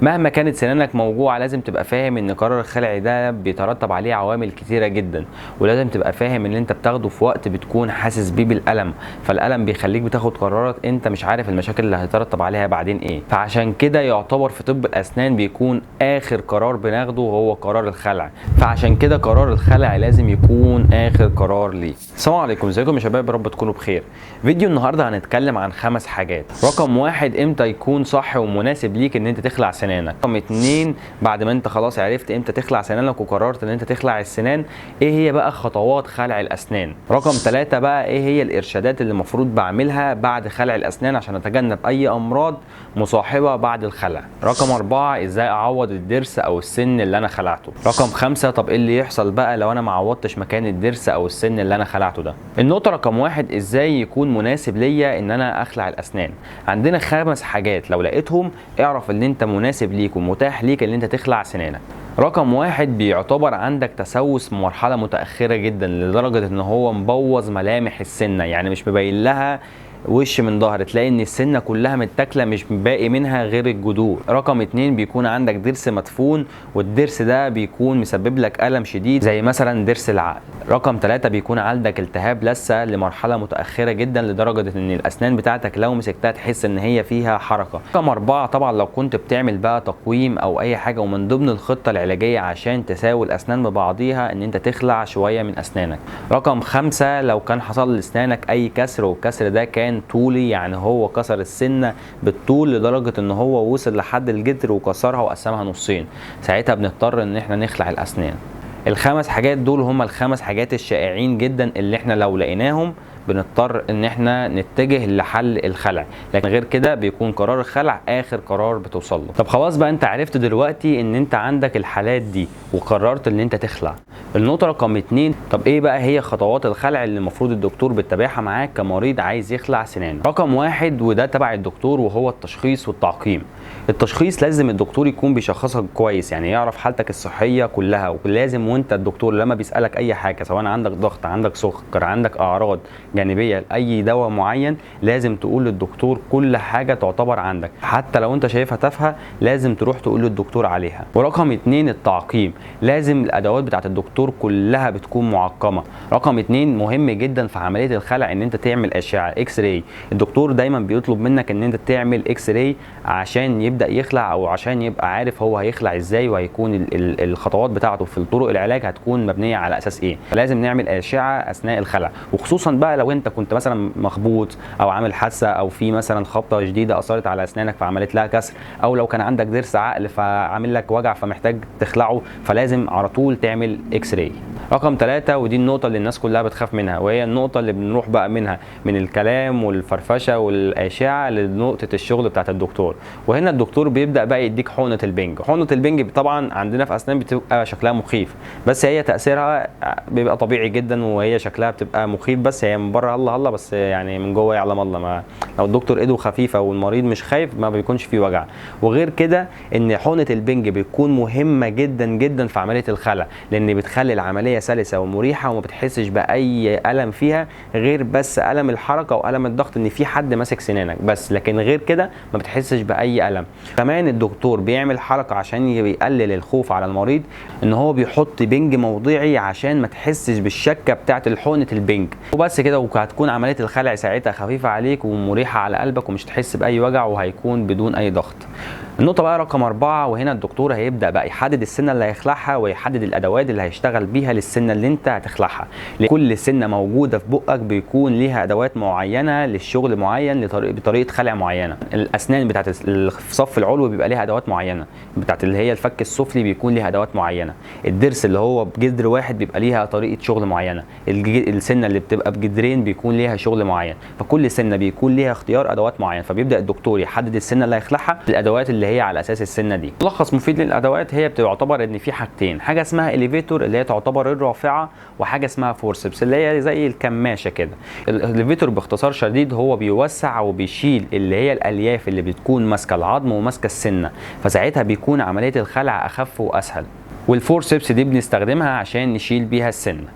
مهما كانت سنانك موجوعه لازم تبقى فاهم ان قرار الخلع ده بيترتب عليه عوامل كتيره جدا، ولازم تبقى فاهم ان انت بتاخده في وقت بتكون حاسس بيه بالالم، فالالم بيخليك بتاخد قرارات انت مش عارف المشاكل اللي هيترتب عليها بعدين ايه. فعشان كده يعتبر في طب الاسنان بيكون اخر قرار بناخده هو قرار الخلع، فعشان كده قرار الخلع لازم يكون اخر قرار ليه. السلام عليكم، ازيكم يا شباب؟ يا رب تكونوا بخير. فيديو النهارده هنتكلم عن 5 حاجات. رقم 1، امتى يكون صح ومناسب ليك ان انت تخلع سنانك. رقم 2، بعد ما انت خلاص عرفت امتى تخلع سنانك وقررت ان انت تخلع السنان، ايه هي بقى خطوات خلع الاسنان. رقم 3 بقى، ايه هي الارشادات اللي المفروض بعملها بعد خلع الاسنان عشان اتجنب اي امراض مصاحبه بعد الخلع. رقم 4، ازاي اعوض الضرس او السن اللي انا خلعته. رقم 5، طب ايه اللي يحصل بقى لو انا ما عوضتش مكان الضرس او السن اللي انا خلعته ده. النقطه رقم 1، ازاي يكون مناسب ليا ان انا اخلع الاسنان. عندنا 5 حاجات لو لقيتهم اعرف ان انت مناسب ليك ومتاح ليك ان انت تخلع سنانك. رقم 1، بيعتبر عندك تسوس مرحله متاخره جدا لدرجه ان هو مبوظ ملامح السنه، يعني مش مبين لها وش من ظهر، تلاقي ان السنه كلها متاكله مش باقي منها غير الجذور. رقم 2، بيكون عندك ضرس مدفون والضرس ده بيكون مسبب لك الم شديد زي مثلا ضرس العقل. رقم 3، بيكون عندك التهاب لثه لمرحله متاخره جدا لدرجه ان الاسنان بتاعتك لو مسكتها تحس ان هي فيها حركه. رقم 4، طبعا لو كنت بتعمل بقى تقويم او اي حاجه ومن ضمن الخطه العلاجيه عشان تساوي الاسنان ببعضيها ان انت تخلع شويه من اسنانك. رقم 5، لو كان حصل لاسنانك اي كسر والكسر ده كان طولي، يعني هو كسر السنه بالطول لدرجه ان هو وصل لحد الجذر وكسرها وقسمها نصين، ساعتها بنضطر ان احنا نخلع الاسنان. ال5 حاجات دول هم ال5 حاجات الشائعين جدا اللي احنا لو لقيناهم بنضطر ان احنا نتجه لحل الخلع، لكن غير كده بيكون قرار الخلع اخر قرار بتوصل له. طب خلاص بقى، انت عرفت دلوقتي ان انت عندك الحالات دي وقررت ان انت تخلع. النقطة رقم 2، طب ايه بقى هي خطوات الخلع اللي المفروض الدكتور بيتبعها معاك كمريض عايز يخلع سنانه. رقم 1 وده تبع الدكتور وهو التشخيص والتعقيم. التشخيص لازم الدكتور يكون بيشخصك كويس، يعني يعرف حالتك الصحية كلها، ولازم وانت الدكتور لما بيسألك اي حاجة سواء عندك ضغط، عندك سكر، عندك اعراض جانبيه لاي دواء معين، لازم تقول للدكتور كل حاجه تعتبر عندك، حتى لو انت شايفها تافهه لازم تروح تقول للدكتور عليها. ورقم 2، التعقيم. لازم الادوات بتاعه الدكتور كلها بتكون معقمه. رقم 2، مهم جدا في عمليه الخلع ان انت تعمل اشعه اكس راي. الدكتور دايما بيطلب منك ان انت تعمل اكس راي عشان يبدا يخلع او عشان يبقى عارف هو هيخلع ازاي، وهيكون الخطوات بتاعته في طرق العلاج هتكون مبنيه على اساس ايه. فلازم نعمل اشعه اثناء الخلع، وخصوصا بقى لو انت كنت مثلا مخبوط او عامل حادثه او في مثلا خبطه شديده اثرت على اسنانك فعملت لها كسر، او لو كان عندك ضرس عقل فعامل لك وجع فمحتاج تخلعه، فلازم على طول تعمل اكس راي. رقم 3، ودي النقطه اللي الناس كلها بتخاف منها، وهي النقطه اللي بنروح بقى منها من الكلام والفرفشه والاشاعه لنقطه الشغل بتاعت الدكتور. وهنا الدكتور بيبدا بقى يديك حقنه البنج. حقنه البنج طبعا عندنا في اسنان بتبقى شكلها مخيف، بس هي تاثيرها بيبقى طبيعي جدا، وهي شكلها بتبقى مخيف بس هي من بره الله بس يعني من جوه يعلم الله. ما لو الدكتور ايده خفيفه والمريض مش خايف ما بيكونش فيه وجع. وغير كده ان حقنه البنج بتكون مهمه جدا جدا في عمليه الخلع، لان بتخلي العمليه سلسه ومريحه وما بتحسش باي الم فيها غير بس الم الحركه والم الضغط ان في حد ماسك سنانك بس، لكن غير كده ما بتحسش باي الم. كمان الدكتور بيعمل حركه عشان يقلل الخوف على المريض، ان هو بيحط بنج موضعي عشان ما تحسش بالشكه بتاعه الحقنه البنج وبس كده، وهتكون عمليه الخلع ساعتها خفيفه عليك ومريحه على قلبك ومش تحس باي وجع وهيكون بدون اي ضغط. النقطه بقى رقم 4، وهنا الدكتور هيبدا بقى يحدد السنه اللي هيخلعها ويحدد الادوات اللي هيشتغل بيها للسنه اللي انت هتخلعها. لكل سنه موجوده في بقك بيكون ليها ادوات معينه للشغل معين بطريقه خلع معينه. الاسنان بتاعت الصف العلوي بيبقى ليها ادوات معينه، بتاعت اللي هي الفك السفلي بيكون ليها ادوات معينه. الضرس اللي هو بجذر واحد بيبقى ليها طريقه شغل معينه. السنه اللي بتبقى بجذرين بيكون ليها شغل معين. فكل سنه بيكون ليها اختيار ادوات معين، فبيبدا الدكتور يحدد السنه اللي هيخلعها الادوات اللي هي على اساس السنه دي. ملخص مفيد للادوات، هي بتعتبر ان في حاجتين، حاجه اسمها اليفيتور اللي هي تعتبر الرافعه، وحاجه اسمها فورسبس اللي هي زي الكماشه كده. الاليفيتور باختصار شديد هو بيوسع وبيشيل اللي هي الالياف اللي بتكون ماسكه العظم وماسكه السنه، فساعتها بيكون عمليه الخلع اخف واسهل. والفورسبس دي بنستخدمها عشان نشيل بيها السنه.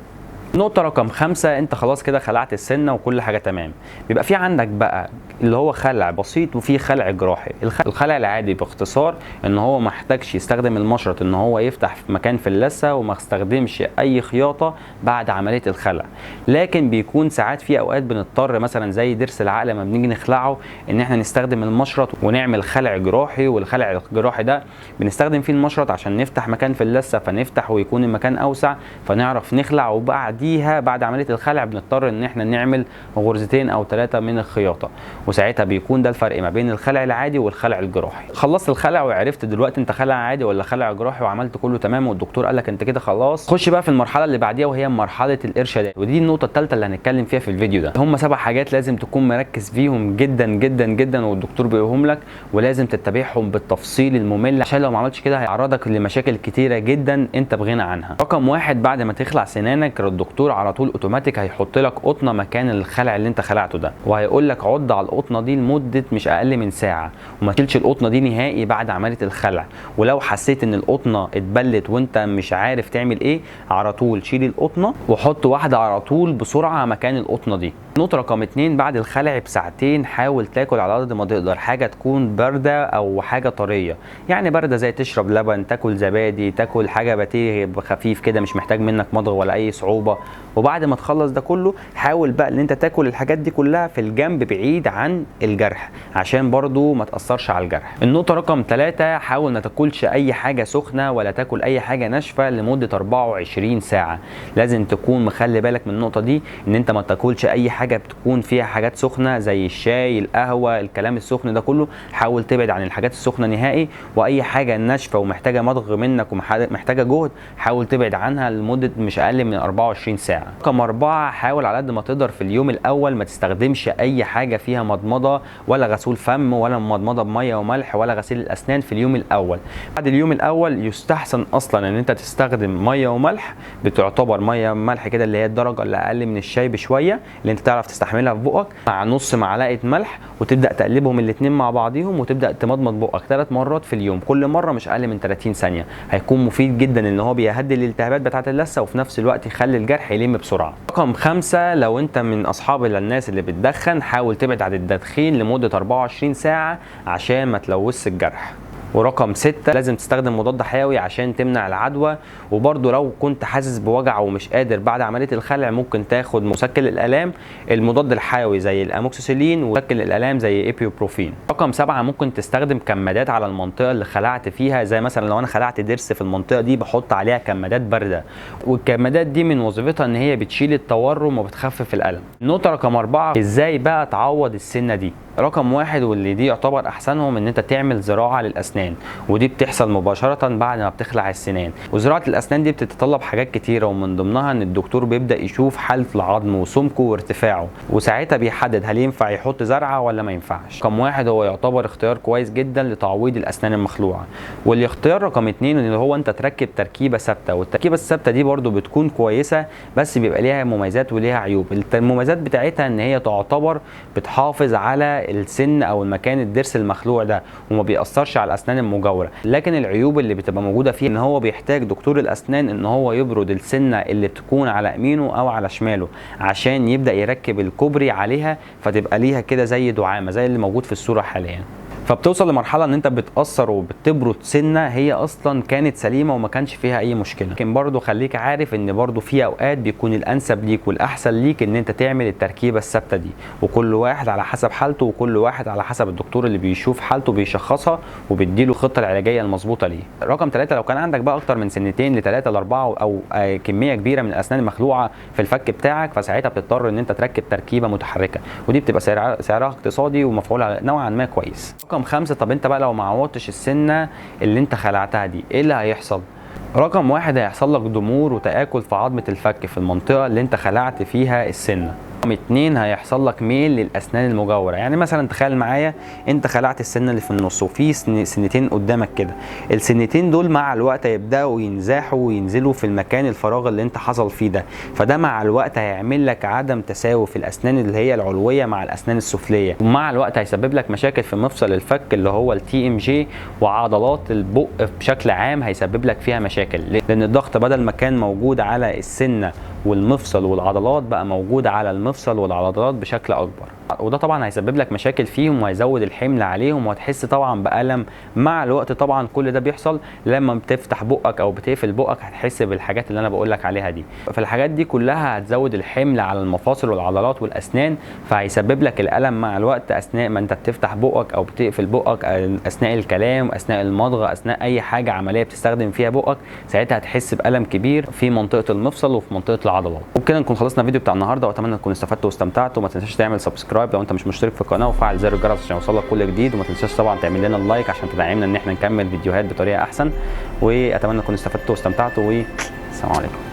نقطة رقم 5، انت خلاص كده خلعت السنة وكل حاجة تمام. بيبقى في عندك بقى اللي هو خلع بسيط وفي خلع جراحي. الخلع العادي باختصار ان هو ما محتاجش يستخدم المشرط ان هو يفتح في مكان في اللثة، وما يستخدمش اي خياطة بعد عملية الخلع. لكن بيكون ساعات في اوقات بنضطر مثلا زي ضرس العقل لما بنيجي نخلعه ان احنا نستخدم المشرط ونعمل خلع جراحي. والخلع الجراحي ده بنستخدم فيه المشرط عشان نفتح مكان في اللثة، فنفتح ويكون المكان اوسع فنعرف نخلع. وبعديها بعد عملية الخلع بنضطر ان احنا نعمل غرزتين او 3 من الخياطة، وساعتها بيكون ده الفرق ما بين الخلع العادي والخلع الجراحي. خلصت الخلع وعرفت دلوقتي انت خلع عادي ولا خلع جراحي وعملت كله تمام والدكتور قال لك انت كده خلاص، خش بقى في المرحله اللي بعديها وهي مرحله الارشادات. ودي النقطه الثالثه اللي هنتكلم فيها في الفيديو ده. هم 7 حاجات لازم تكون مركز فيهم جدا جدا جدا والدكتور بيقولهم لك، ولازم تتبعهم بالتفصيل الممل عشان لو ما عملتش كده هيعرضك لمشاكل كتيره جدا انت بغنى عنها. رقم 1، بعد ما تخلع سنانك الدكتور على طول اوتوماتيك هيحط لك قطنه مكان الخلع اللي انت خلعته ده، وهيقول لك عض على القطنه دي لمده مش اقل من ساعه، وما تشيلش القطنه دي نهائي بعد عمليه الخلع. ولو حسيت ان القطنه اتبلت وانت مش عارف تعمل ايه، على طول شيل القطنه وحط واحده على طول بسرعه مكان القطنه دي. نقطه رقم 2، بعد الخلع بساعتين حاول تاكل على قد ما تقدر حاجه تكون بارده او حاجه طريه. يعني بارده زي تشرب لبن، تاكل زبادي، تاكل حاجه باتيه خفيف كده مش محتاج منك مضغ ولا اي صعوبه. وبعد ما تخلص ده كله حاول بقى ان انت تاكل الحاجات دي كلها في الجنب بعيد عن الجرح عشان برضو ما تاثرش على الجرح. النقطه رقم 3، حاول ما تاكلش اي حاجه سخنه ولا تاكل اي حاجه ناشفه لمده 24 ساعه. لازم تكون مخلي بالك من النقطه دي ان انت ما تاكلش اي حاجه بتكون فيها حاجات سخنه زي الشاي، القهوه، الكلام السخن ده كله حاول تبعد عن الحاجات السخنه نهائي. واي حاجه ناشفه ومحتاجه مضغ منك ومحتاجه جهد حاول تبعد عنها لمده مش اقل من 24 ساعه. رقم 4، حاول على قد ما تقدر في اليوم الاول ما تستخدمش اي حاجه فيها مضمضه ولا غسول فم ولا مضمضه بميه وملح ولا غسيل الاسنان في اليوم الاول. بعد اليوم الاول يستحسن اصلا ان انت تستخدم ميه وملح، بتعتبر ميه وملح كده اللي هي الدرجه اللي اقل من الشاي بشويه اللي انت تعرف تستحملها في بقك، مع نص معلقه ملح، وتبدا تقلبهم الاثنين مع بعضيهم وتبدا تمضمض بقك 3 مرات في اليوم، كل مره مش اقل من 30 ثانيه. هيكون مفيد جدا ان هو بيهدي الالتهابات بتاعه اللثه وفي نفس الوقت يخلي الجرح يلم بسرعه. رقم 5، لو انت من اصحاب الناس اللي بتدخن حاول تبعد عن التدخين لمده 24 ساعه عشان ما تلوثش الجرح. ورقم 6، لازم تستخدم مضاد حيوي عشان تمنع العدوى. وبرده لو كنت حاسس بوجع ومش قادر بعد عمليه الخلع ممكن تاخد مسكن الالام المضاد الحيوي زي الاموكسيسيلين ومسكن الالام زي ايبيوبروفين. رقم 7، ممكن تستخدم كمادات على المنطقه اللي خلعت فيها، زي مثلا لو انا خلعت ضرس في المنطقه دي بحط عليها كمادات بارده، والكمادات دي من وظيفتها ان هي بتشيل التورم وبتخفف الالم. النقطه رقم 4، ازاي بقى تعوض السنه دي؟ رقم 1 واللي دي يعتبر احسنهم ان انت تعمل زراعه للاسنان، ودي بتحصل مباشره بعد ما بتخلع السنان. وزراعه الاسنان دي بتتطلب حاجات كتيره، ومن ضمنها ان الدكتور بيبدا يشوف حاله العظم وسمكه وارتفاعه، وساعتها بيحدد هل ينفع يحط زرعه ولا ما ينفعش. رقم 1 هو يعتبر اختيار كويس جدا لتعويض الاسنان المخلوعه. والاختيار رقم 2 اللي هو انت تركب تركيبه ثابته، والتركيبه الثابته دي برده بتكون كويسه بس بيبقى ليها مميزات وليها عيوب. المميزات بتاعتها ان هي تعتبر بتحافظ على السن او المكان الضرس المخلوع ده وما بيأثرش على الاسنان المجاوره، لكن العيوب اللي بتبقى موجوده فيه ان هو بيحتاج دكتور الاسنان ان هو يبرد السنه اللي بتكون على يمينه او على شماله عشان يبدا يركب الكوبري عليها فتبقى ليها كده زي دعامه زي اللي موجود في الصوره حاليا. فبتوصل لمرحله ان انت بتاثر وبتبرد سنه هي اصلا كانت سليمه وما كانش فيها اي مشكله. لكن برضو خليك عارف ان برضو في اوقات بيكون الانسب ليك والاحسن ليك ان انت تعمل التركيبه الثابته دي، وكل واحد على حسب حالته وكل واحد على حسب الدكتور اللي بيشوف حالته بيشخصها وبيديله الخطه العلاجيه المظبوطه ليه. رقم 3، لو كان عندك بقى اكتر من سنتين ل3 ل4 او كميه كبيره من الاسنان المخلوعه في الفك بتاعك، فساعتها بتضطر ان انت تركب تركيبه متحركه، ودي بتبقى سعرها اقتصادي ومفعولها نوعا ما كويس. رقم 5، طب انت بقى لو ما عوضتش السنه اللي انت خلعتها دي ايه اللي هيحصل؟ رقم 1 هيحصل لك ضمور وتآكل في عظمه الفك في المنطقه اللي انت خلعت فيها السنه. رقم 2 هيحصل لك ميل للاسنان المجاوره. يعني مثلا تخيل معايا انت خلعت السنه اللي في النص وفي سنتين قدامك كده، السنتين دول مع الوقت هيبداوا ينزاحوا وينزلوا في المكان الفراغ اللي انت حصل فيه ده، فده مع الوقت هيعمل لك عدم تساوي في الاسنان اللي هي العلويه مع الاسنان السفليه، ومع الوقت هيسبب لك مشاكل في مفصل الفك اللي هو التي ام جي، وعضلات البق بشكل عام هيسبب لك فيها مشاكل، لان الضغط بدل ما كان موجود على السنه والمفصل والعضلات بقى موجود على المفصل والعضلات بشكل اكبر، وده طبعا هيسبب لك مشاكل فيهم وهيزود الحمل عليهم، وهتحس طبعا بألم مع الوقت. طبعا كل ده بيحصل لما بتفتح بقك او بتقفل بقك، هتحس بالحاجات اللي انا بقول لك عليها دي. فالحاجات دي كلها هتزود الحمل على المفاصل والعضلات والاسنان، فهيسبب لك الألم مع الوقت اثناء ما انت بتفتح بقك او بتقفل بقك، اثناء الكلام، اثناء المضغه، اثناء اي حاجه عمليه بتستخدم فيها بقك، ساعتها هتحس بألم كبير في منطقه المفصل وفي منطقه العضلات. وبكده نكون خلصنا الفيديو بتاع النهارده، واتمنى تكونوا استفدتوا واستمتعتوا. وما تنساش تعمل سبسكرايب لو انت مش مشترك في القناه، وفعل زر الجرس عشان يوصلك كل جديد. وما تنساش طبعا تعمل لنا اللايك عشان تدعمنا ان احنا نكمل فيديوهات بطريقه احسن. واتمنى تكونوا استفدتوا واستمتعتوا، والسلام عليكم.